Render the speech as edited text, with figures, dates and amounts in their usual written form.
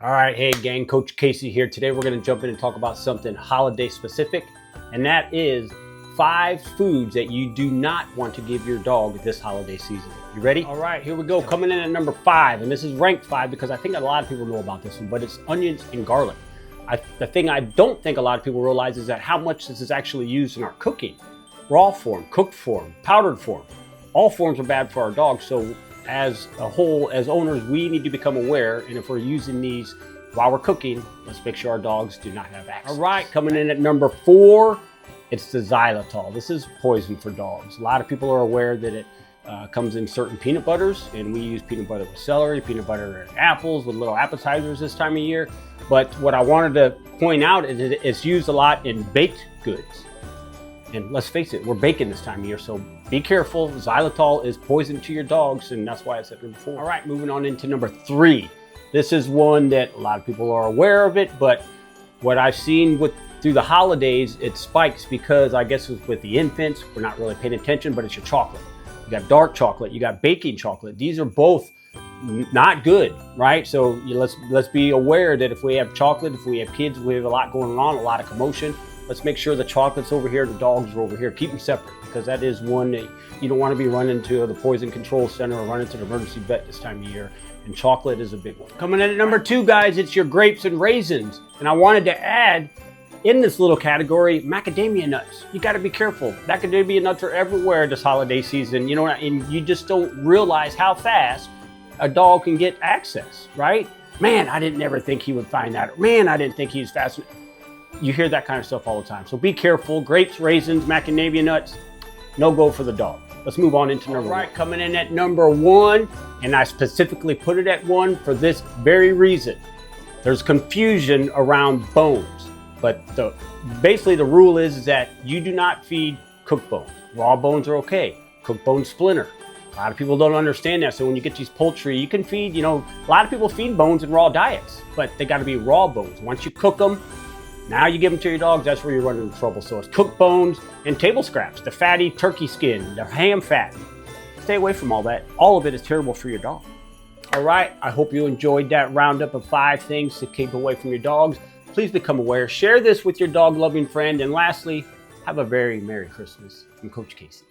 All right, hey gang, Coach Casey here. Today we're going to jump in and talk about something holiday specific, and that is 5 foods that you do not want to give your dog this holiday season. You ready? All right, here we go. Coming in at number 5, and this is ranked 5 because I think a lot of people know about this one, but it's onions and garlic. The thing I don't think a lot of people realize is that how much this is actually used in our cooking. Raw form, cooked form, powdered form. All forms are bad for our dogs, so as a whole, as owners, we need to become aware, and if we're using these while we're cooking, let's make sure our dogs do not have access. All right, coming in at number 4, it's the xylitol. This is poison for dogs. A lot of people are aware that it comes in certain peanut butters, and we use peanut butter with celery, peanut butter and apples with little appetizers this time of year. But what I wanted to point out is that it's used a lot in baked goods. And let's face it, we're baking this time of year, so be careful. Xylitol is poison to your dogs, and that's why it's at number 4. All right, moving on into number 3. This is one that a lot of people are aware of it, but what I've seen through the holidays, it spikes because I guess with the infants, we're not really paying attention, but it's your chocolate. You got dark chocolate, you got baking chocolate. These are both not good, right? So let's be aware that if we have chocolate, if we have kids, we have a lot going on, a lot of commotion. Let's make sure the chocolate's over here, the dogs are over here. Keep them separate, because that is one that you don't want to be running to the poison control center or running to the emergency vet this time of year. And chocolate is a big one. Coming in at number 2, guys, it's your grapes and raisins. And I wanted to add in this little category, macadamia nuts. You got to be careful. Macadamia nuts are everywhere this holiday season, and you just don't realize how fast a dog can get access, right? Man, I didn't ever think he would find that. Man, I didn't think he was fast. You hear that kind of stuff all the time. So be careful. Grapes, raisins, macadamia nuts, no go for the dog. Let's move on into number 1. Coming in at number 1, and I specifically put it at 1 for this very reason. There's confusion around bones, but basically the rule is that you do not feed cooked bones. Raw bones are okay. Cooked bones splinter. A lot of people don't understand that. So when you get these poultry, you can feed, a lot of people feed bones in raw diets, but they got to be raw bones. Once you cook them, now you give them to your dogs, that's where you run into trouble. So it's cooked bones and table scraps, the fatty turkey skin, the ham fat. Stay away from all that. All of it is terrible for your dog. All right, I hope you enjoyed that roundup of 5 things to keep away from your dogs. Please become aware. Share this with your dog-loving friend. And lastly, have a very Merry Christmas from Coach Casey.